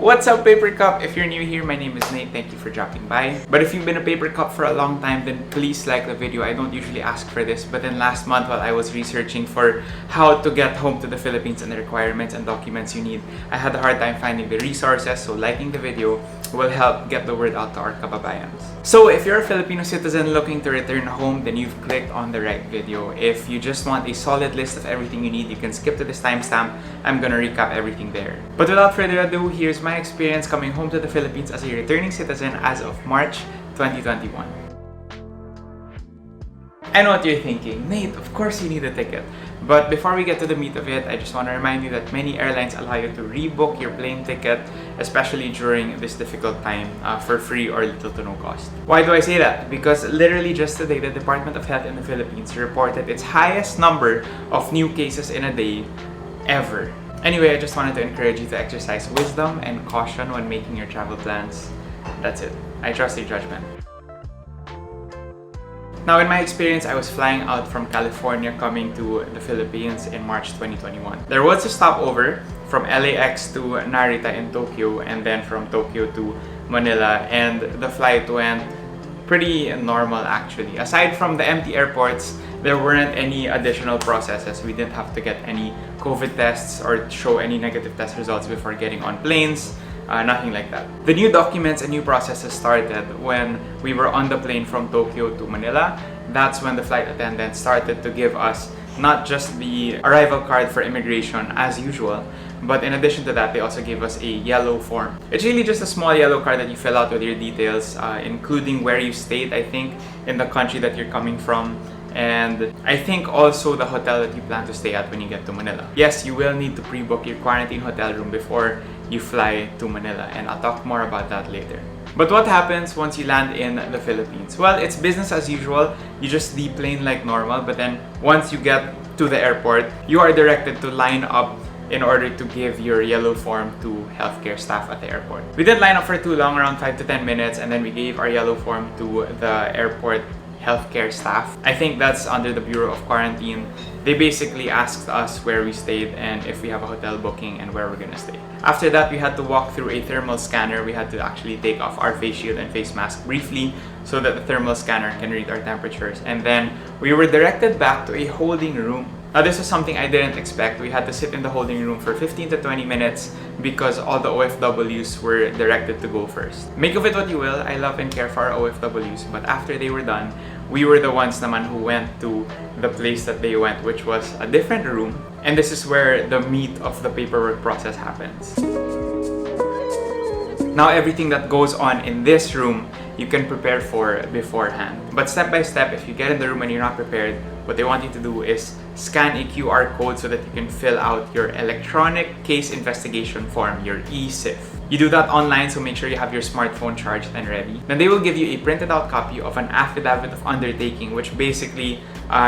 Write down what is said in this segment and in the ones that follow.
What's up, Paper Cup? If you're new here, my name is Nate. Thank you for dropping by. But if you've been a Paper Cup for a long time, then please like the video. I don't usually ask for this, but then last month while I was researching for how to get home to the Philippines and the requirements and documents you need, I had a hard time finding the resources, so liking the video will help get the word out to our kababayans. So if you're a Filipino citizen looking to return home, then you've clicked on the right video. If you just want a solid list of everything you need, you can skip to this timestamp. I'm gonna recap everything there. But without further ado, here's my experience coming home to the Philippines as a returning citizen as of March 2021. I know what you're thinking, Nate, of course you need a ticket. But before we get to the meat of it, I just want to remind you that many airlines allow you to rebook your plane ticket, especially during this difficult time, for free or little to no cost. Why do I say that? Because literally just today, the Department of Health in the Philippines reported its highest number of new cases in a day ever. Anyway, I just wanted to encourage you to exercise wisdom and caution when making your travel plans. That's it. I trust your judgment. Now, in my experience, I was flying out from California coming to the Philippines in March 2021. There was a stopover from LAX to Narita in Tokyo, and then from Tokyo to Manila, and the flight went pretty normal actually. Aside from the empty airports, there weren't any additional processes. We didn't have to get any COVID tests or show any negative test results before getting on planes. Nothing like that. The new documents and new processes started when we were on the plane from Tokyo to Manila. That's when the flight attendant started to give us not just the arrival card for immigration as usual, but in addition to that, they also gave us a yellow form. It's really just a small yellow card that you fill out with your details, including where you stayed, I think, in the country that you're coming from, and I think also the hotel that you plan to stay at when you get to Manila. Yes, you will need to pre-book your quarantine hotel room before you fly to Manila, and I'll talk more about that later. But what happens once you land in the Philippines? Well, it's business as usual. You just deplane like normal, but then once you get to the airport, you are directed to line up in order to give your yellow form to healthcare staff at the airport. We didn't line up for too long, around 5 to 10 minutes, and then we gave our yellow form to the airport healthcare staff. I think that's under the Bureau of Quarantine. They basically asked us where we stayed and if we have a hotel booking and where we're gonna stay. After that, we had to walk through a thermal scanner. We had to actually take off our face shield and face mask briefly so that the thermal scanner can read our temperatures. And then we were directed back to a holding room. Now, this was something I didn't expect. We had to sit in the holding room for 15 to 20 minutes because all the OFWs were directed to go first. Make of it what you will. I love and care for our OFWs, but after they were done, we were the ones naman who went to the place that they went, which was a different room. And this is where the meat of the paperwork process happens. Now, everything that goes on in this room, you can prepare for beforehand. But step by step, if you get in the room and you're not prepared, what they want you to do is scan a QR code so that you can fill out your electronic case investigation form, your eCIF. You do that online, so make sure you have your smartphone charged and ready. Then they will give you a printed out copy of an affidavit of undertaking, which basically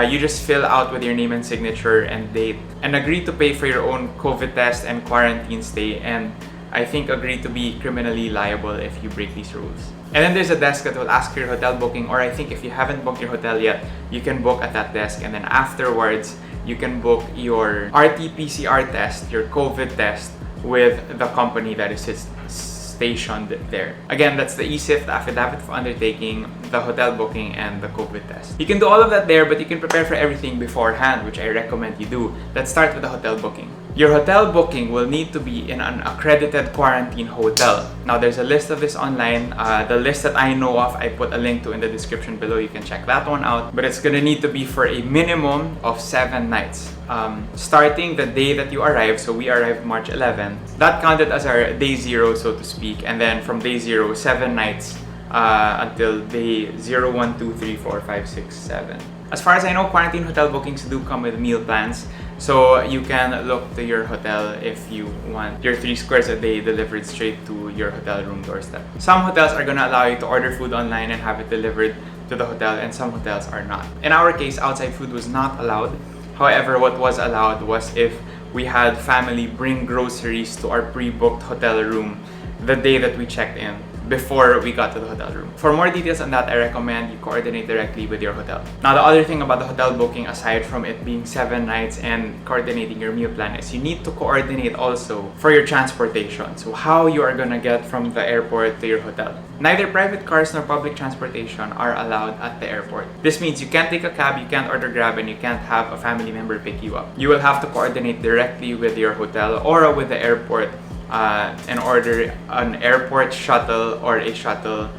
you just fill out with your name and signature and date, and agree to pay for your own COVID test and quarantine stay, and I think agree to be criminally liable if you break these rules. And then there's a desk that will ask for your hotel booking, or I think if you haven't booked your hotel yet, you can book at that desk, and then afterwards, you can book your RT-PCR test, your COVID test, with the company that is stationed there. Again, that's the eCIF, the affidavit of undertaking, the hotel booking, and the COVID test. You can do all of that there, but you can prepare for everything beforehand, which I recommend you do. Let's start with the hotel booking. Your hotel booking will need to be in an accredited quarantine hotel. Now, there's a list of this online. The list that I know of, I put a link to in the description below. You can check that one out. But it's gonna need to be for a minimum of 7 nights. Starting the day that you arrived, so we arrived March 11th. That counted as our day 0, so to speak. And then from day 0, 7 nights until day 0, 1, 2, 3, 4, 5, 6, 7. As far as I know, quarantine hotel bookings do come with meal plans. So you can look to your hotel if you want your 3 squares a day delivered straight to your hotel room doorstep. Some hotels are gonna allow you to order food online and have it delivered to the hotel, and some hotels are not. In our case, outside food was not allowed. However, what was allowed was if we had family bring groceries to our pre-booked hotel room the day that we checked in. before we got to the hotel room. For more details on that, I recommend you coordinate directly with your hotel. Now, the other thing about the hotel booking, aside from it being 7 nights and coordinating your meal plan, is you need to coordinate also for your transportation. So how you are gonna get from the airport to your hotel. Neither private cars nor public transportation are allowed at the airport. This means you can't take a cab, you can't order Grab, and you can't have a family member pick you up. You will have to coordinate directly with your hotel or with the airport and order an airport shuttle or a shuttle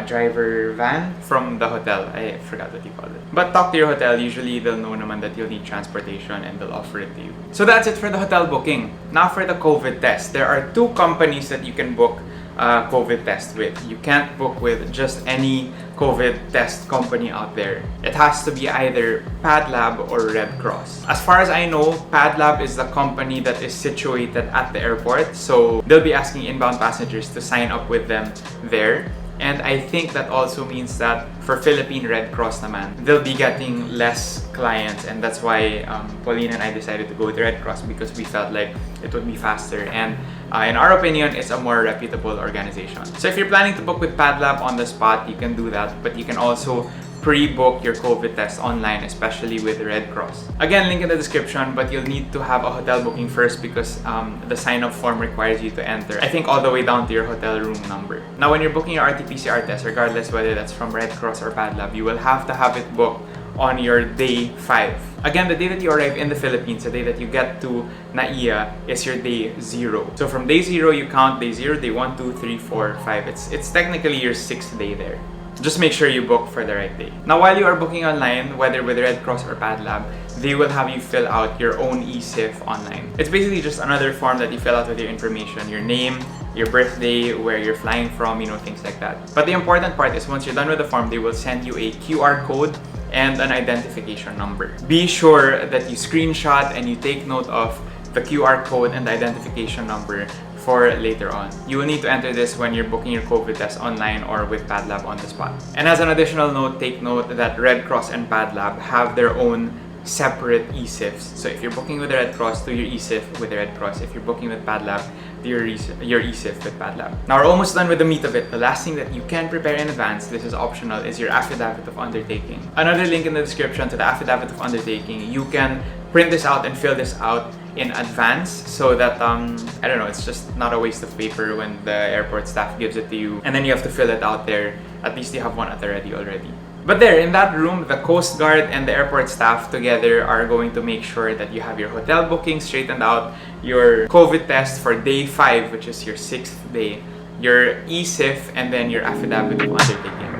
driver van from the hotel. I forgot what you call it. But talk to your hotel. Usually they'll know naman that you'll need transportation and they'll offer it to you. So that's it for the hotel booking. Now for the COVID test. There are 2 companies that you can book COVID test with. You can't book with just any COVID test company out there. It has to be either PadLab or Red Cross. As far as I know, PadLab is the company that is situated at the airport, so they'll be asking inbound passengers to sign up with them there. And I think that also means that for Philippine Red Cross naman, they'll be getting less clients, and that's why Pauline and I decided to go with Red Cross, because we felt like it would be faster and in our opinion, it's a more reputable organization. So if you're planning to book with PadLab on the spot, you can do that, but you can also pre-book your COVID test online, especially with Red Cross. Again, link in the description, but you'll need to have a hotel booking first because the sign-up form requires you to enter, I think, all the way down to your hotel room number. Now, when you're booking your RT-PCR test, regardless whether that's from Red Cross or PadLab, you will have to have it booked on your day 5. Again, the day that you arrive in the Philippines, the day that you get to NAIA, is your day 0. So from day 0, you count day 0, day 1, 2, 3, 4, 5. It's technically your 6th day there. Just make sure you book for the right day. Now, while you are booking online, whether with Red Cross or PadLab, they will have you fill out your own eSIF online. It's basically just another form that you fill out with your information, your name, your birthday, where you're flying from, things like that. But the important part is once you're done with the form, they will send you a QR code and an identification number. Be sure that you screenshot and you take note of the QR code and the identification number for later on. You will need to enter this when you're booking your COVID test online or with PadLab on the spot. And as an additional note, take note that Red Cross and PadLab have their own separate eSIFs. So if you're booking with the Red Cross, do your eSIF with the Red Cross. If you're booking with PadLab, do your eSIF with PadLab. Now we're almost done with the meat of it. The last thing that you can prepare in advance, this is optional, is your affidavit of undertaking. Another link in the description to the affidavit of undertaking. You can print this out and fill this out in advance so that I don't know, it's just not a waste of paper when the airport staff gives it to you and then you have to fill it out there. At least you have one at the ready already. But there, in that room, the Coast Guard and the airport staff together are going to make sure that you have your hotel booking straightened out, your COVID test for day 5, which is your 6th day, your eSIF, and then your affidavit of undertaking.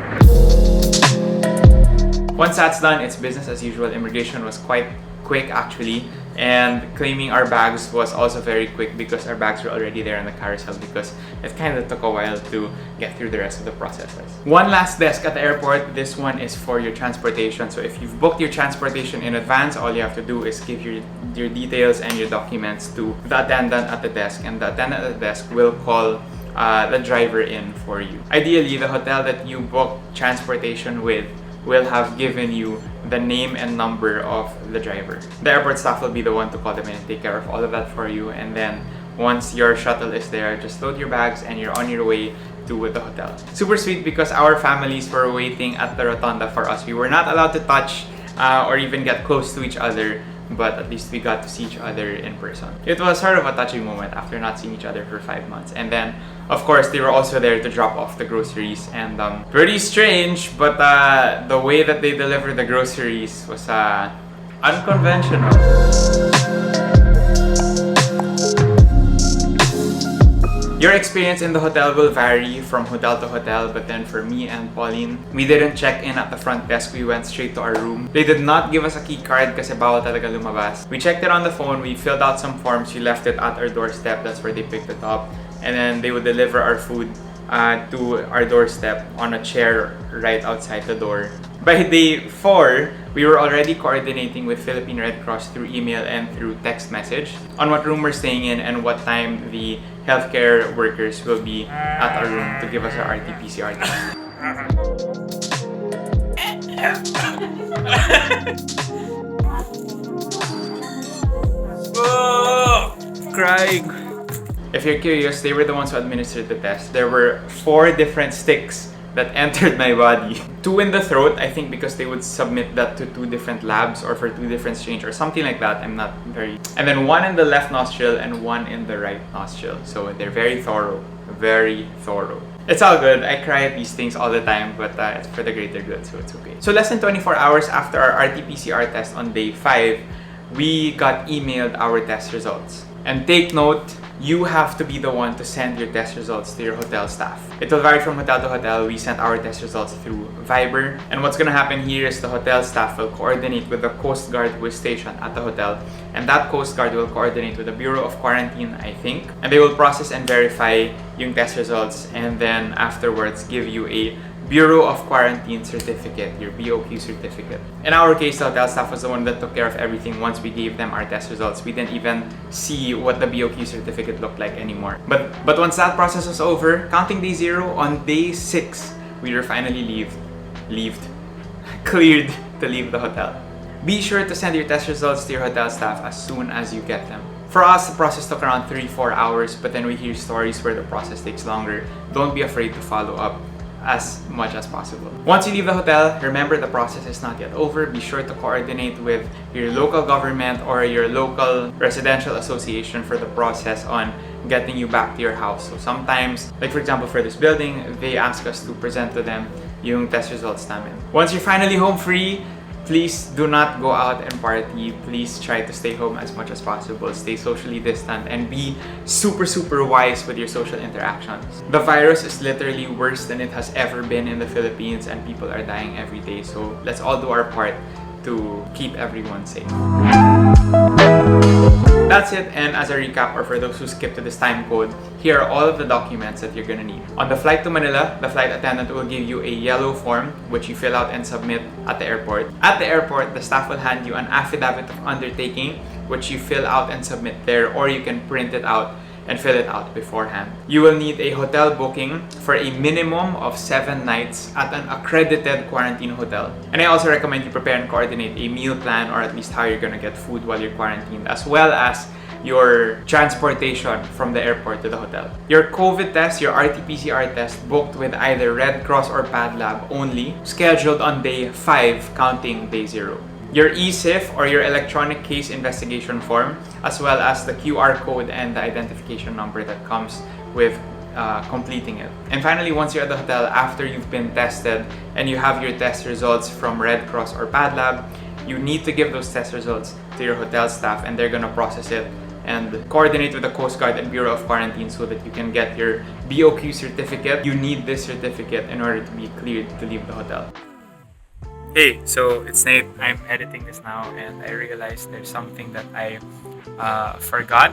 Once that's done, it's business as usual. Immigration was quite quick actually, and claiming our bags was also very quick because our bags were already there on the carousel, because it kind of took a while to get through the rest of the processes. One last desk at the airport. This one is for your transportation. So if you've booked your transportation in advance, all you have to do is give your details and your documents to the attendant at the desk, and the attendant at the desk will call the driver in for you. Ideally, the hotel that you book transportation with will have given you the name and number of the driver. The airport staff will be the one to call them in and take care of all of that for you, and then once your shuttle is there, just load your bags and you're on your way to the hotel. Super sweet because our families were waiting at the rotunda for us. We were not allowed to touch or even get close to each other, but at least we got to see each other in person. It was sort of a touching moment after not seeing each other for 5 months. And then, of course, they were also there to drop off the groceries, and pretty strange, but the way that they delivered the groceries was unconventional. Your experience in the hotel will vary from hotel to hotel, but then for me and Pauline, we didn't check in at the front desk. We went straight to our room. They did not give us a key card kasi bawal talaga lumabas. We checked it on the phone, we filled out some forms, we left it at our doorstep. That's where they picked it up. And then they would deliver our food to our doorstep on a chair right outside the door. By day 4, we were already coordinating with Philippine Red Cross through email and through text message on what room we're staying in and what time the healthcare workers will be at our room to give us our RT-PCR test. Oh, crying. If you're curious, they were the ones who administered the test. There were 4 different sticks that entered my body. 2 in the throat, I think because they would submit that to 2 different labs or for 2 different strains or something like that. I'm not very... And then 1 in the left nostril and 1 in the right nostril. So they're very thorough. Very thorough. It's all good. I cry at these things all the time, but it's for the greater good, so it's okay. So less than 24 hours after our RT-PCR test on day 5, we got emailed our test results. And take note, you have to be the one to send your test results to your hotel staff. It will vary from hotel to hotel. We sent our test results through Viber. And what's gonna happen here is the hotel staff will coordinate with the Coast Guard who is stationed at the hotel. And that Coast Guard will coordinate with the Bureau of Quarantine, I think. And they will process and verify yung test results and then afterwards give you a Bureau of Quarantine certificate, your BOQ certificate. In our case, the hotel staff was the one that took care of everything once we gave them our test results. We didn't even see what the BOQ certificate looked like anymore. But once that process was over, counting day 0, on day 6, we were finally cleared to leave the hotel. Be sure to send your test results to your hotel staff as soon as you get them. For us, the process took around 3-4 hours, but then we hear stories where the process takes longer. Don't be afraid to follow up as much as possible. Once you leave the hotel, remember the process is not yet over. Be sure to coordinate with your local government or your local residential association for the process on getting you back to your house. So sometimes, like for example for this building, they ask us to present to them yung test results namin. Once you're finally home free, please do not go out and party. Please try to stay home as much as possible. Stay socially distant and be super wise with your social interactions. The virus is literally worse than it has ever been in the Philippines and people are dying every day. So let's all do our part to keep everyone safe. That's it, and as a recap, or for those who skipped to this time code, here are all of the documents that you're gonna need. On the flight to Manila, the flight attendant will give you a yellow form which you fill out and submit at the airport. At the airport, the staff will hand you an affidavit of undertaking which you fill out and submit there, or you can print it out and fill it out beforehand. You will need a hotel booking for a minimum of 7 nights at an accredited quarantine hotel. And I also recommend you prepare and coordinate a meal plan, or at least how you're gonna get food while you're quarantined, as well as your transportation from the airport to the hotel. Your COVID test, your RT-PCR test, booked with either Red Cross or PadLab only, scheduled on day 5, counting day 0. Your eSIF or your electronic case investigation form, as well as the QR code and the identification number that comes with completing it. And finally, once you're at the hotel, after you've been tested and you have your test results from Red Cross or PadLab, you need to give those test results to your hotel staff and they're gonna process it and coordinate with the Coast Guard and Bureau of Quarantine so that you can get your BOQ certificate. You need this certificate in order to be cleared to leave the hotel. Hey, so it's Nate. I'm editing this now and I realized there's something that I forgot.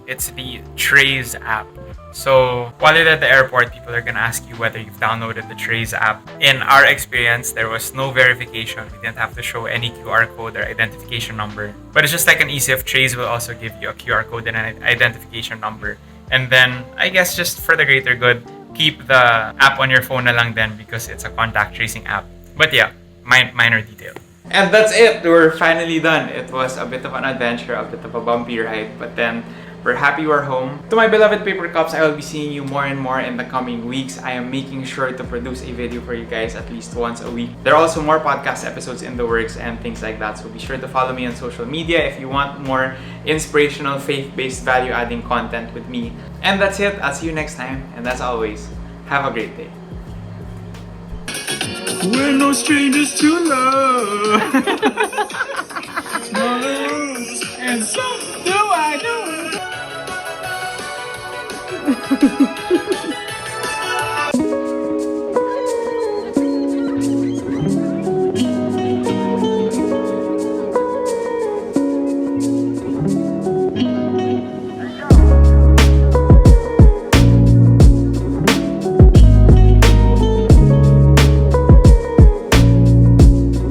It's the Trace app. So while you're at the airport, people are gonna ask you whether you've downloaded the Trace app. In our experience, there was no verification. We didn't have to show any QR code or identification number. But it's just like an eSIF. Trace will also give you a QR code and an identification number. And then, I guess just for the greater good, keep the app on your phone na lang then because it's a contact tracing app. But yeah, minor detail. And that's it. We're finally done. It was a bit of an adventure, a bit of a bumpy ride, but then we're happy we're home. To my beloved paper cups, I will be seeing you more and more in the coming weeks. I am making sure to produce a video for you guys at least once a week. There are also more podcast episodes in the works and things like that, so be sure to follow me on social media if you want more inspirational, faith-based, value-adding content with me. And that's it. I'll see you next time, and as always, have a great day. We're no strangers to love. And so do I do.